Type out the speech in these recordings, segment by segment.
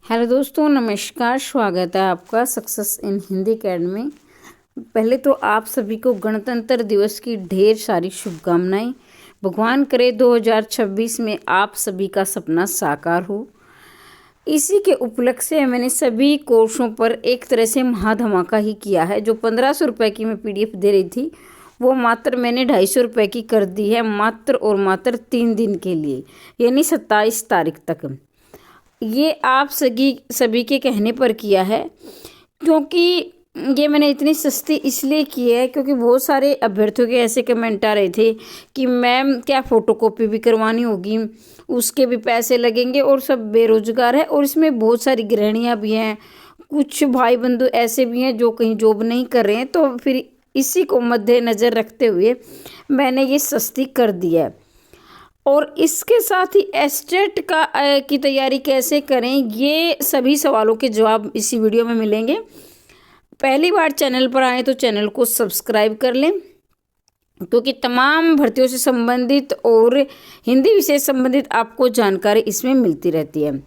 Hello दोस्तों, नमस्कार। स्वागत है आपका सक्सेस इन हिंदी अकेडमी। पहले तो आप सभी को गणतंत्र दिवस की ढेर सारी शुभकामनाएं। भगवान करे 2026 में आप सभी का सपना साकार हो। इसी के उपलक्ष्य से मैंने सभी कोर्सों पर एक तरह से महाधमाका ही किया है। जो 1500 रुपये की मैं PDF दे रही थी वो मात्र मैंने 250 रुपये की कर दी है, मात्र और मात्र 3 दिन के लिए, यानी 27 तारीख तक। ये आप सभी के कहने पर किया है, क्योंकि ये मैंने इतनी सस्ती इसलिए की है क्योंकि बहुत सारे अभ्यर्थियों के ऐसे कमेंट आ रहे थे कि मैम क्या फ़ोटोकॉपी भी करवानी होगी, उसके भी पैसे लगेंगे और सब बेरोजगार है और इसमें बहुत सारी गृहिणियाँ भी हैं, कुछ भाई बंधु ऐसे भी हैं जो कहीं जॉब नहीं कर रहे हैं। तो फिर इसी को मद्देनज़र रखते हुए मैंने ये सस्ती कर दी है। और इसके साथ ही एस्टेट की तैयारी कैसे करें, ये सभी सवालों के जवाब इसी वीडियो में मिलेंगे। पहली बार चैनल पर आए तो चैनल को सब्सक्राइब कर लें, क्योंकि तमाम भर्तियों से संबंधित और हिंदी विषय संबंधित आपको जानकारी इसमें मिलती रहती है।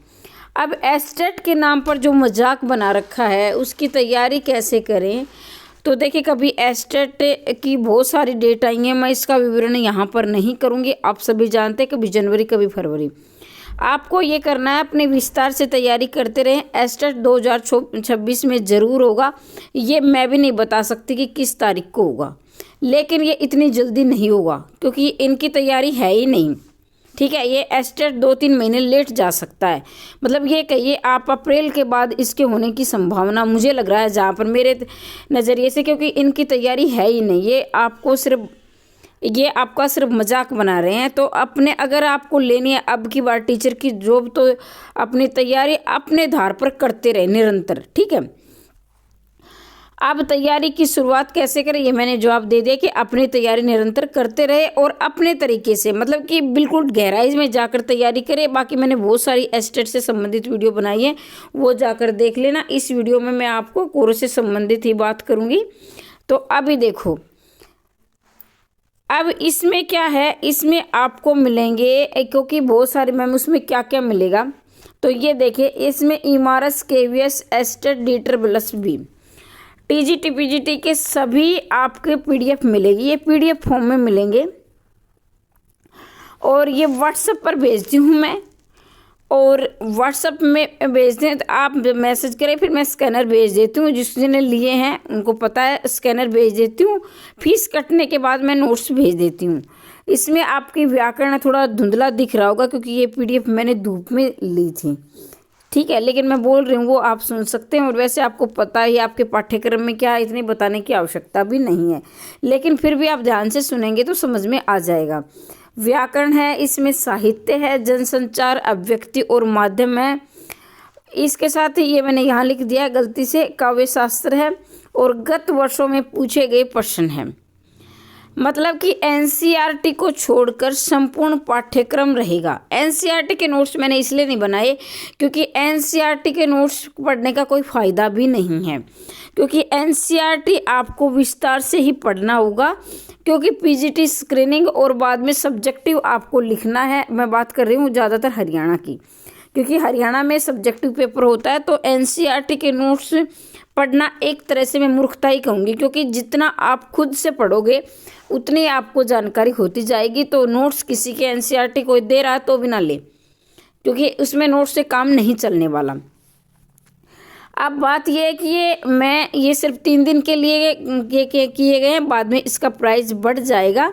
अब एस्टेट के नाम पर जो मजाक बना रखा है उसकी तैयारी कैसे करें, तो देखिए, कभी एस्टेट की बहुत सारी डेट आई हैं, मैं इसका विवरण यहाँ पर नहीं करूँगी। आप सभी जानते हैं कभी जनवरी कभी फरवरी। आपको ये करना है, अपने विस्तार से तैयारी करते रहें। एस्टेट 2026 में ज़रूर होगा। ये मैं भी नहीं बता सकती कि किस तारीख को होगा, लेकिन ये इतनी जल्दी नहीं होगा क्योंकि इनकी तैयारी है ही नहीं। ठीक है, ये एस्टेट 2-3 महीने लेट जा सकता है। मतलब ये कहिए आप अप्रैल के बाद इसके होने की संभावना मुझे लग रहा है, जहाँ पर मेरे नज़रिए से, क्योंकि इनकी तैयारी है ही नहीं। ये आपका सिर्फ मजाक बना रहे हैं। तो अपने अगर आपको लेनी है अब की बार टीचर की जॉब, तो अपनी तैयारी अपने धार पर करते रहे निरंतर। ठीक है, अब तैयारी की शुरुआत कैसे करें ये मैंने जवाब दे दिया कि अपनी तैयारी निरंतर करते रहे और अपने तरीके से, मतलब कि बिल्कुल गहराई में जाकर तैयारी करें। बाकी मैंने बहुत सारी एस्टेट से संबंधित वीडियो बनाई है, वो जाकर देख लेना। इस वीडियो में मैं आपको कोर्स से संबंधित ही बात करूँगी। तो अभी देखो, अब इसमें क्या है, इसमें आपको मिलेंगे, क्योंकि बहुत सारे मैम उसमें क्या क्या मिलेगा, तो ये देखिए, इसमें इमारत KVS एस्टेट डीटर प्लस भी TGT PGT के सभी आपके PDF मिलेगी। ये PDF फॉर्म में मिलेंगे और ये WhatsApp पर भेजती हूँ मैं, और WhatsApp में भेजते हैं तो आप मैसेज करें, फिर मैं स्कैनर भेज देती हूँ। जिसने लिए हैं उनको पता है, स्कैनर भेज देती हूँ। फीस कटने के बाद मैं नोट्स भेज देती हूँ। इसमें आपकी व्याकरण थोड़ा धुंधला दिख रहा होगा क्योंकि ये PDF मैंने धूप में ली थी। ठीक है, लेकिन मैं बोल रही हूँ वो आप सुन सकते हैं, और वैसे आपको पता ही आपके पाठ्यक्रम में क्या इतनी बताने की आवश्यकता भी नहीं है, लेकिन फिर भी आप ध्यान से सुनेंगे तो समझ में आ जाएगा। व्याकरण है, इसमें साहित्य है, जनसंचार, अभिव्यक्ति और माध्यम है। इसके साथ ही ये मैंने यहाँ लिख दिया गलती से, काव्य शास्त्र है और गत वर्षों में पूछे गए प्रश्न है। मतलब कि NCERT को छोड़कर संपूर्ण पाठ्यक्रम रहेगा। NCERT के नोट्स मैंने इसलिए नहीं बनाए क्योंकि NCERT के नोट्स पढ़ने का कोई फ़ायदा भी नहीं है, क्योंकि NCERT आपको विस्तार से ही पढ़ना होगा, क्योंकि PGT स्क्रीनिंग और बाद में सब्जेक्टिव आपको लिखना है। मैं बात कर रही हूँ ज़्यादातर हरियाणा की, क्योंकि हरियाणा में सब्जेक्टिव पेपर होता है। तो NCERT के नोट्स पढ़ना एक तरह से मैं मूर्खता ही कहूँगी, क्योंकि जितना आप खुद से पढ़ोगे उतनी आपको जानकारी होती जाएगी। तो नोट्स किसी के NCERT कोई दे रहा है तो भी ना ले, क्योंकि उसमें नोट्स से काम नहीं चलने वाला। अब बात यह है कि ये सिर्फ 3 दिन के लिए किए गए हैं, बाद में इसका प्राइस बढ़ जाएगा।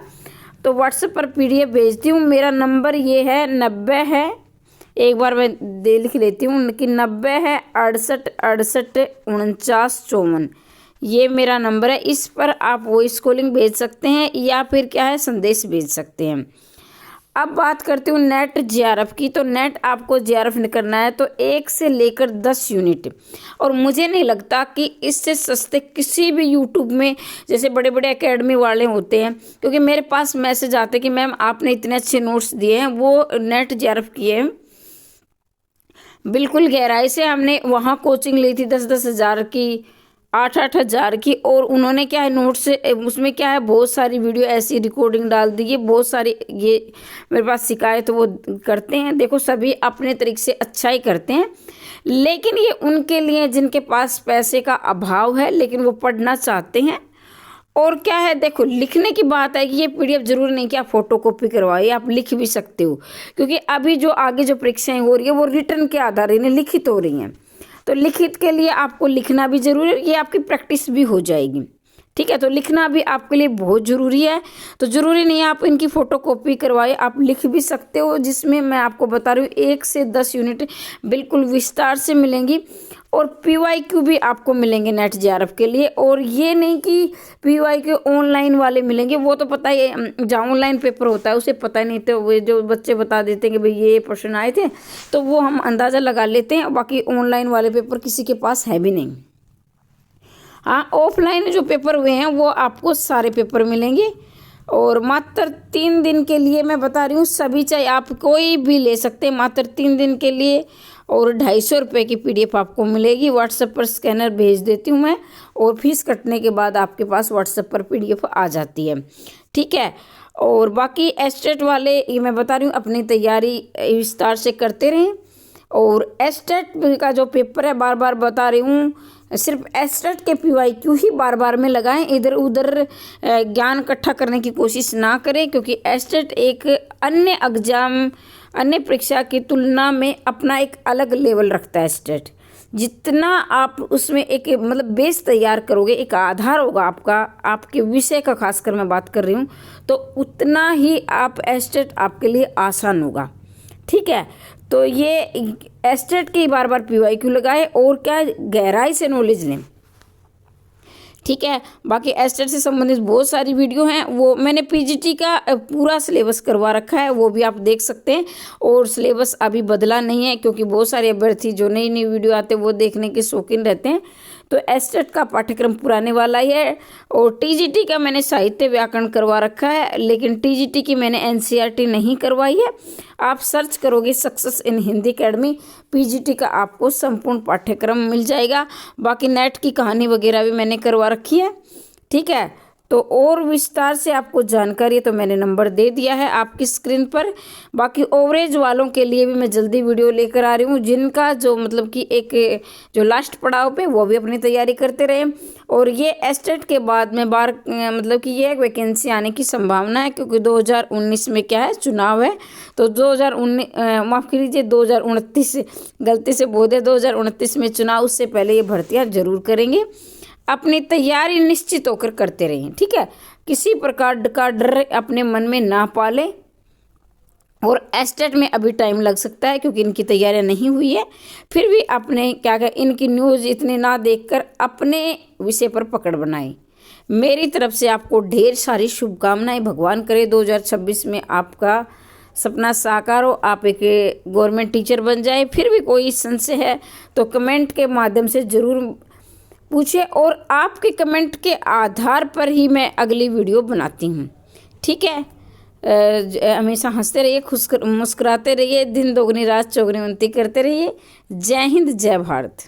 तो WhatsApp पर PDF भेजती हूँ। मेरा नंबर ये है 90 है, एक बार मैं लिख लेती हूँ कि 90 है 68 68 49 54। ये मेरा नंबर है। इस पर आप वॉइस कॉलिंग भेज सकते हैं या फिर क्या है, संदेश भेज सकते हैं। अब बात करती हूँ नेट JRF की। तो नेट आपको JRF करना है तो 1 से लेकर 10 यूनिट, और मुझे नहीं लगता कि इससे सस्ते किसी भी यूट्यूब में, जैसे बड़े बड़े एकेडमी वाले होते हैं, क्योंकि मेरे पास मैसेज आते हैं कि मैम आपने इतने अच्छे नोट्स दिए हैं, वो नेट JRF किए हैं बिल्कुल गहराई से। हमने वहाँ कोचिंग ली थी 10-10 हज़ार की, 8-8 हज़ार की। और उन्होंने क्या है नोट से उसमें क्या है बहुत सारी वीडियो ऐसी रिकॉर्डिंग डाल दी है, बहुत सारी ये मेरे पास शिकायत वो करते हैं। देखो सभी अपने तरीके से अच्छा ही करते हैं, लेकिन ये उनके लिए जिनके पास पैसे का अभाव है लेकिन वो पढ़ना चाहते हैं। और क्या है देखो लिखने की बात है कि ये पीडीएफ जरूरी नहीं कि आप फोटो कॉपी करवाइए, आप लिख भी सकते हो, क्योंकि अभी जो आगे जो परीक्षाएं हो रही है वो रिटर्न के आधार इन्हें लिखित हो रही हैं। तो लिखित के लिए आपको लिखना भी जरूरी है, ये आपकी प्रैक्टिस भी हो जाएगी। ठीक है, तो लिखना भी आपके लिए बहुत ज़रूरी है। तो ज़रूरी नहीं है आप इनकी फ़ोटो कॉपी करवाए, आप लिख भी सकते हो, जिसमें मैं आपको बता रही हूँ 1 से 10 यूनिट बिल्कुल विस्तार से मिलेंगी। और PYQ भी आपको मिलेंगे नेट JRF के लिए। और ये नहीं कि PYQ ऑनलाइन वाले मिलेंगे, वो तो पता ही है, जहाँ ऑनलाइन पेपर होता है उसे पता ही नहीं। तो वो जो बच्चे बता देते हैं कि भाई ये प्रश्न आए थे, तो वो हम अंदाज़ा लगा लेते हैं, बाकी ऑनलाइन वाले पेपर किसी के पास है भी नहीं। हाँ, ऑफलाइन जो पेपर हुए हैं वो आपको सारे पेपर मिलेंगे। और मात्र 3 दिन के लिए मैं बता रही हूँ, सभी चाहे आप कोई भी ले सकते हैं, मात्र 3 दिन के लिए। और 250 रुपये की PDF आपको मिलेगी। व्हाट्सएप पर स्कैनर भेज देती हूँ मैं, और फीस कटने के बाद आपके पास व्हाट्सएप पर PDF आ जाती है। ठीक है, और बाकी एस्टेट वाले ये मैं बता रही हूँ अपनी तैयारी विस्तार से करते रहें। और एस्टेट का जो पेपर है बार बार बता रही हूँ, सिर्फ एस्टेट के PYQ ही बार बार में लगाएं, इधर उधर ज्ञान इकट्ठा करने की कोशिश ना करें, क्योंकि एस्टेट एक अन्य एग्जाम अन्य परीक्षा की तुलना में अपना एक अलग लेवल रखता है। एस्टेट जितना आप उसमें एक मतलब बेस तैयार करोगे, एक आधार होगा आपका, आपके विषय का खासकर मैं बात कर रही हूँ, तो उतना ही आप एस्टेट आपके लिए आसान होगा। ठीक है, तो ये एस्टेट की बार बार PYQ लगाए और क्या गहराई से नॉलेज लें। ठीक है, बाकी एस्टेट से संबंधित बहुत सारी वीडियो हैं, वो मैंने PGT का पूरा सिलेबस करवा रखा है, वो भी आप देख सकते हैं। और सिलेबस अभी बदला नहीं है, क्योंकि बहुत सारे अभ्यर्थी जो नई नई वीडियो आते हैं वो देखने के शौकीन रहते हैं। तो एस्टेट का पाठ्यक्रम पुराने वाला ही है। और TGT का मैंने साहित्य व्याकरण करवा रखा है, लेकिन TGT की मैंने NCERT नहीं करवाई है। आप सर्च करोगे success in Hindi academy, PGT का आपको संपूर्ण पाठ्यक्रम मिल जाएगा। बाकी नेट की कहानी वगैरह भी मैंने करवा रखी है। ठीक है, तो और विस्तार से आपको जानकारी तो मैंने नंबर दे दिया है आपकी स्क्रीन पर। बाकी ओवरेज वालों के लिए भी मैं जल्दी वीडियो लेकर आ रही हूँ, जिनका जो मतलब कि एक जो लास्ट पड़ाव पे वो भी अपनी तैयारी करते रहे। और ये एस्टेट के बाद में मतलब कि ये एक वैकेंसी आने की संभावना है, क्योंकि 2019 में क्या है चुनाव है। तो 2019 माफ़ कीजिए 2029, गलती से बोल दिया, 2029 में चुनाव, उससे पहले ये भर्तियाँ जरूर करेंगे। अपनी तैयारी निश्चित होकर करते रहें। ठीक है, किसी प्रकार का डर अपने मन में ना पालें। और एस्टेट में अभी टाइम लग सकता है, क्योंकि इनकी तैयारियां नहीं हुई है, फिर भी अपने क्या कहें इनकी न्यूज़ इतने ना देखकर अपने विषय पर पकड़ बनाएं। मेरी तरफ से आपको ढेर सारी शुभकामनाएं। भगवान करे 2026 में आपका सपना साकार हो, आप एक गवर्नमेंट टीचर बन जाए। फिर भी कोई संशय है तो कमेंट के माध्यम से ज़रूर पूछे, और आपके कमेंट के आधार पर ही मैं अगली वीडियो बनाती हूँ। ठीक है, हमेशा हंसते रहिए, मुस्कुराते रहिए, दिन दोगुनी रात चौगुनी उन्नति करते रहिए। जय हिंद, जय भारत।